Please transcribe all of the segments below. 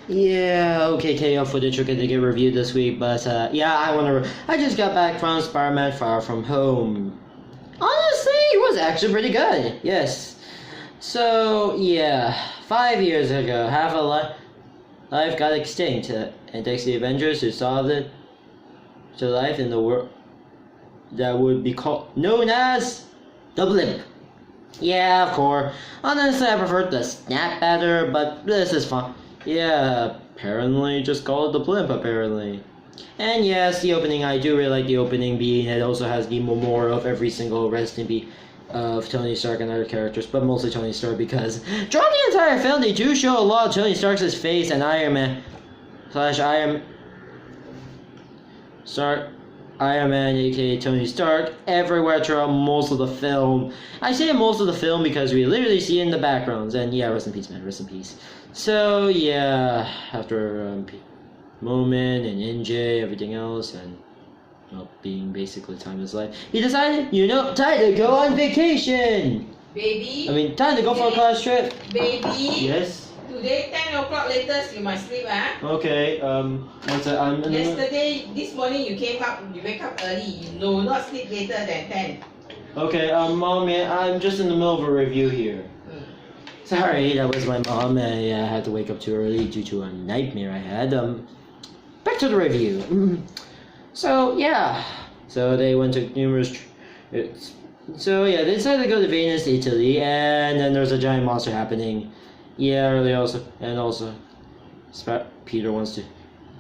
Yeah, okay, KO footage we're gonna get reviewed this week, but yeah, I just got back from Spider-Man Far From Home. Honestly, it was actually pretty good. Yes. So yeah, 5 years ago, half a life got extinct, and it takes the Avengers who solved it to life in the world that would be called known as the Blimp. Yeah, of course. Honestly, I prefer the Snap better, but this is fun. Yeah, apparently, just call it the Blimp, apparently. And yes, the opening, I do really like the opening, being it also has the memorial of every single rest in peace of Tony Stark and other characters, but mostly Tony Stark, because throughout the entire film, they do show a lot of Tony Stark's face and Iron Man slash Iron Stark Iron Man, aka Tony Stark, everywhere throughout most of the film. I say most of the film because we literally see it in the backgrounds, and yeah, rest in peace, man, rest in peace. So yeah, after Moment and NJ, everything else, and well, being basically time of his life, he decided, time to go on vacation. Baby. I mean, time to go for a class trip. Baby. Yes. Today 10 o'clock latest you must sleep, ah. Okay. What's that? Yesterday, this morning you came up, you wake up early. You know not sleep later than 10. Okay. Mom, I'm just in the middle of a review here. Sorry, that was my mom. I had to wake up too early due to a nightmare I had. Back to the review. So yeah, so they went to numerous. So yeah, they decided to go to Venice, Italy, and then there's a giant monster happening. Yeah, also, Peter wants to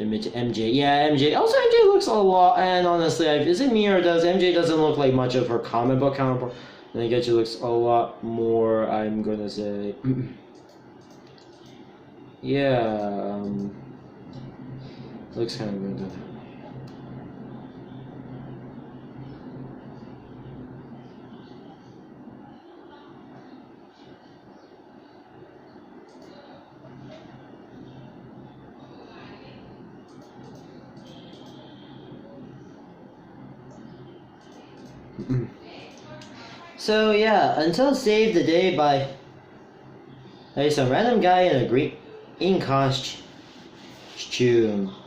admit to MJ. Yeah, MJ. Also, MJ looks a lot, and honestly, is it me or does MJ doesn't look like much of her comic book counterpart? I think she looks a lot more. I'm gonna say, yeah, looks kind of good. So yeah, until saved the day by some random guy in a green costume.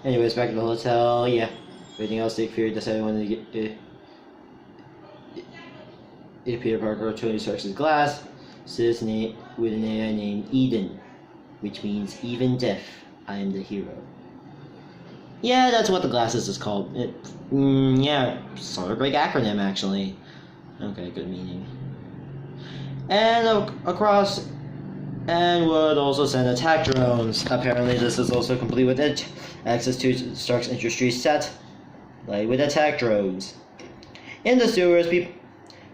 Anyways, back to the hotel. Yeah, everything else they feared decided wanted to get Peter Parker, Tony Stark's glass, says with an AI named Eden, which means even deaf, I am the hero. Yeah, that's what the glasses is called. Yeah, sort of big acronym actually. Okay, good meaning. And across, and would also send attack drones. Apparently, this is also complete with it. Access to Stark's industry set, like with attack drones. In the sewers,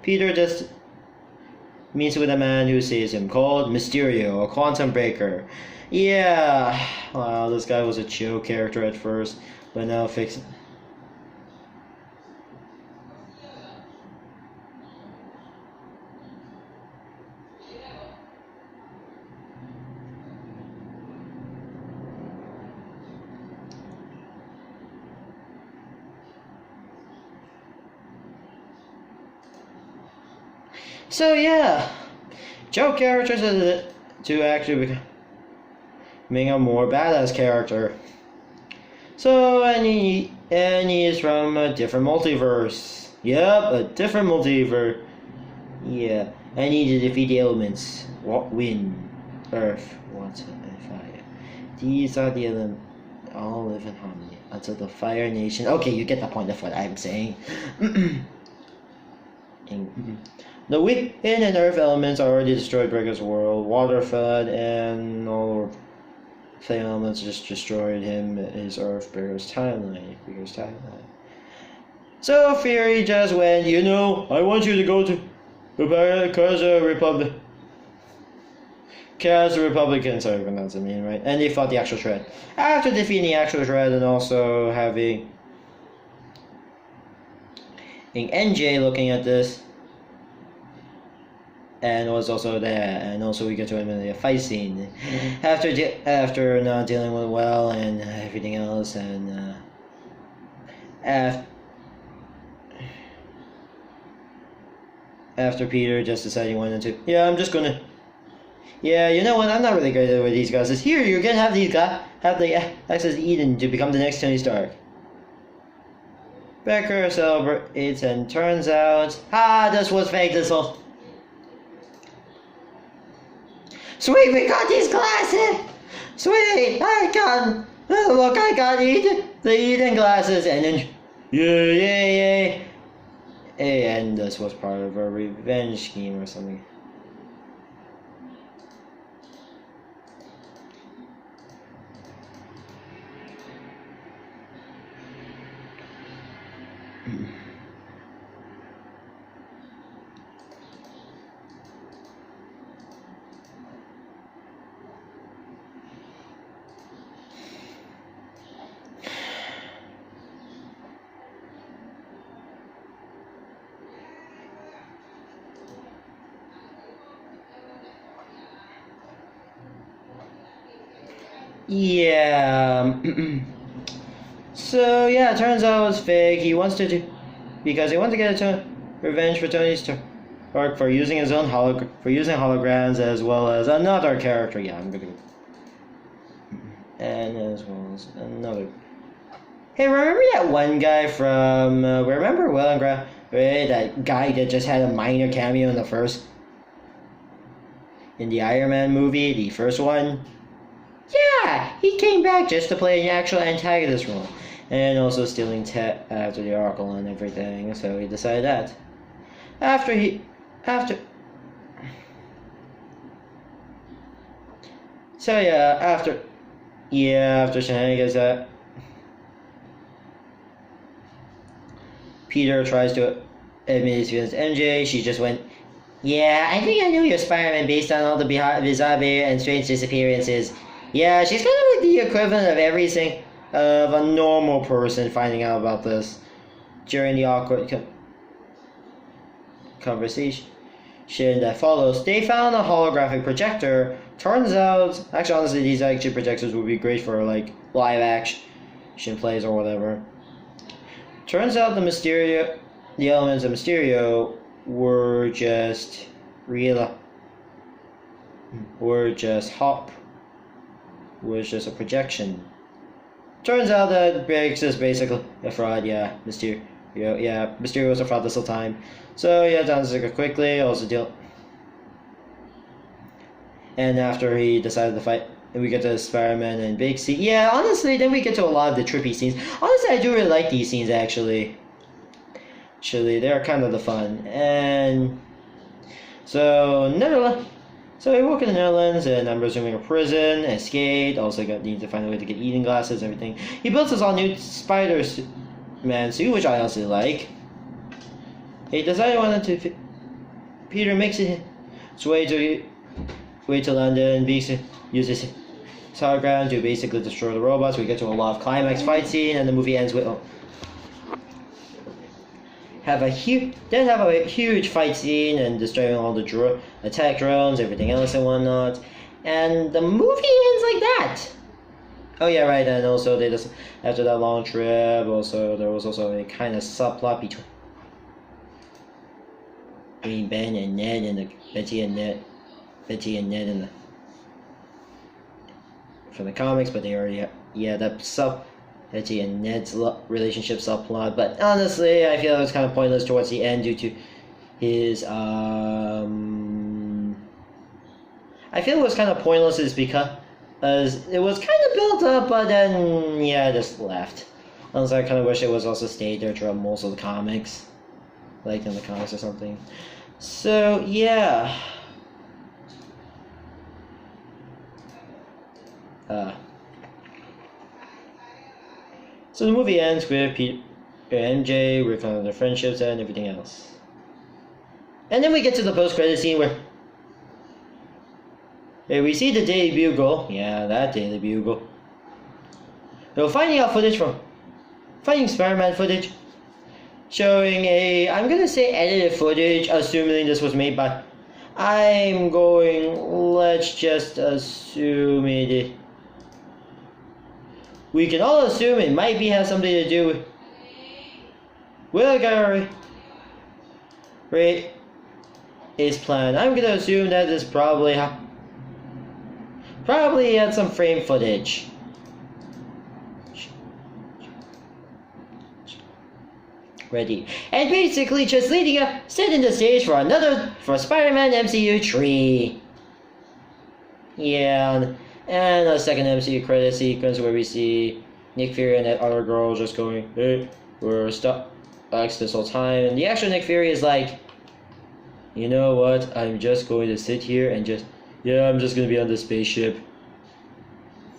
Peter just meets with a man who saves him, called Mysterio, a quantum breaker. Yeah, wow, this guy was a chill character at first, but now fixed. So yeah, Joe characters to actually becoming a more badass character. So and he is from a different multiverse. Yep, a different multiverse. Yeah, I need to defeat the elements. Wind, earth, water, and fire. These are the elements. All live in harmony until the Fire Nation. Okay, you get the point of what I'm saying. The wind and earth elements already destroyed Breaker's world. Water flood and all flame elements just destroyed him. His earth Breaker's timeline. So Fury just went, I want you to go to because the Republicans are even that's mean, right? And they fought the actual Shred. After defeating the actual Shred and also having NJ looking at this, and was also there, and also we get to him in the fight scene after not dealing with well and everything else, and after Peter just decided he wanted to, I'm just gonna Yeah, you know what? I'm not really good with these glasses. Here, you're gonna have have the access to Eden to become the next Tony Stark. Becker celebrates and turns out, this was fake. This whole. Sweet, we got these glasses. Sweet, look, I got the Eden glasses, and then, yay. And this was part of a revenge scheme or something. Yeah. So yeah, it turns out it was fake. He wants to do because he wants to get revenge for Tony Stark for using his own holograms as well as another character. Yeah, I'm gonna. And as well as another. Hey, remember that one guy from? Remember Will and Grace? Right, that guy that just had a minor cameo in the Iron Man movie, the first one. Yeah, he came back just to play an actual antagonist role, and also stealing tech after the Oracle and everything. So he decided that. After shenanigans that Peter tries to admit his feelings to MJ, she just went, "Yeah, I think I know you're Spider-Man based on all the bizarre and strange disappearances." Yeah, she's kind of like the equivalent of everything of a normal person finding out about this during the awkward conversation that follows. They found a holographic projector. Turns out, actually, honestly, these action projectors would be great for like live action plays or whatever. Turns out the elements of Mysterio were just was just a projection. Turns out that Briggs is basically a fraud. Yeah, Mysterio was a fraud this whole time. So yeah, Danziger quickly also deal. And after he decided to fight, we get to Spider-Man and Big C. Yeah, honestly, then we get to a lot of the trippy scenes. Honestly, I do really like these scenes actually. They're kind of the fun. And so Netherlands. So he worked in the Netherlands, and I'm resuming a prison, escaped, also need to find a way to get Eden glasses, everything. He built his all-new Spider-Man suit, which I also like. He decided Peter makes it his way to London, uses his hologram to basically destroy the robots. We get to a lot of climax fight scene, and the movie ends with... have a huge fight scene and destroying all the attack drones, everything else and whatnot, and the movie ends like that. Oh yeah, right. And also they just after that long trip, also there was also a kind of subplot between Ben and Ned and Betty and Ned in from the comics, but they already that Betty and Ned's relationship subplot, but honestly, I feel it was kind of pointless towards the end due to his, I feel it was kind of pointless is because it was kind of built up, but then, yeah, just left. Honestly, I kind of wish it was also stayed there throughout most of the comics, like in the comics or something. So, yeah. So the movie ends with Pete and MJ working on their friendships and everything else. And then we get to the post-credit scene where we see the Daily Bugle. Yeah, that Daily Bugle. We're finding Spider-Man footage showing I'm gonna say edited footage, assuming this was made by... let's just assume it... We can all assume it might have something to do with Will Gary his plan. I'm gonna assume that is probably Probably had some frame footage. Ready. And basically just setting the stage for Spider-Man MCU 3. Yeah, and a second MCU credit sequence where we see Nick Fury and that other girl just going, hey, we're stuck this whole time. And the actual Nick Fury is like, you know what, I'm just going to sit here and I'm just going to be on the spaceship.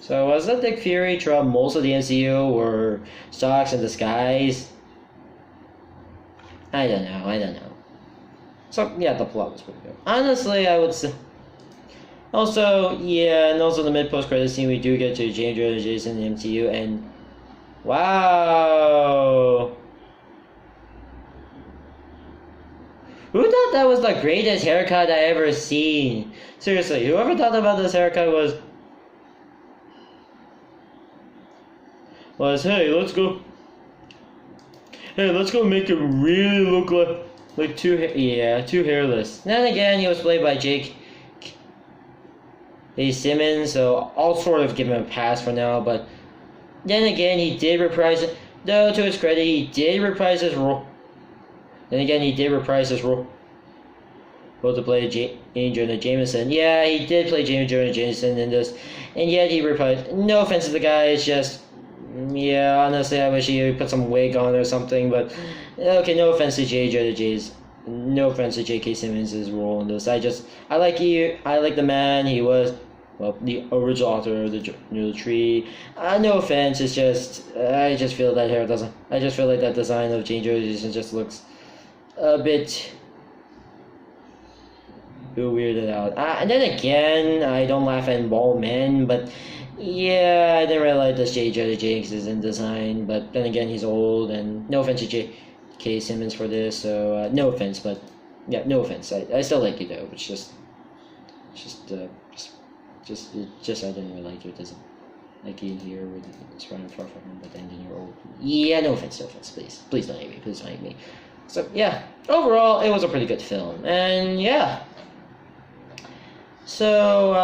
So was that Nick Fury throughout most of the MCU or stocks in the skies? I don't know. So, yeah, the plot was pretty good. Honestly, I would say... Also, yeah, and also the mid-post credit scene, we do get to James Jonah Jameson in the MCU, and... Wow! Who thought that was the greatest haircut I ever seen? Seriously, whoever thought about this haircut was, hey, let's go make him really look like too hairless. Then again, he was played by J.K. Simmons, so I'll sort of give him a pass for now, but then again, he did reprise it. Though, to his credit, he did reprise his role. Then again, he did reprise his role to play James Jonah Jameson. Yeah, he did play James Jonah Jameson in this, and yet he reprised. No offense to the guy, it's just... Yeah, honestly, I wish he put some wig on or something, but... Okay, no offense to no offense to J.K. Simmons' role in this. I like the man. He was, well, the original author of the tree. No offense, it's just... I just feel that hair doesn't... I just feel like that design of James Jonah Jameson just looks a bit weirded out. And then again, I don't laugh at bald men, but... Yeah, I didn't really like this J. Jonah Jameson design, but then again, he's old, and no offense to J.K. Simmons for this, so no offense, but yeah, no offense. I still like you though. It's just I didn't really like your design. Like in here, where it's running far from him, but then you're old. Yeah, no offense, please don't hate me, So yeah, overall, it was a pretty good film, and yeah. So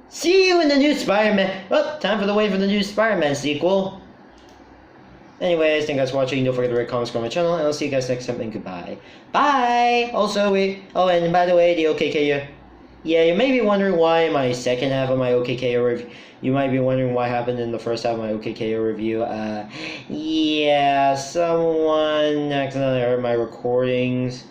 see you in the new Spider-Man. Well, time for the wait for the new Spider-Man sequel. Anyways, thank you guys for watching. Don't forget to rate, comment, subscribe to my channel, and I'll see you guys next time, and goodbye. Bye! Also, and by the way, the OKKO. Yeah, you may be wondering why my second half of my OKKO review. You might be wondering what happened in the first half of my OKKO review. Yeah, someone accidentally heard my recordings.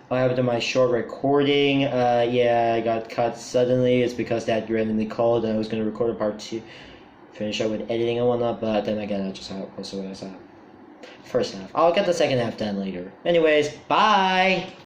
What happened to my short recording? Yeah, I got cut suddenly. It's because that randomly called and I was going to record a part 2, finish up with editing and whatnot, but then again, I just had first half. I'll get the second half done later. Anyways, bye!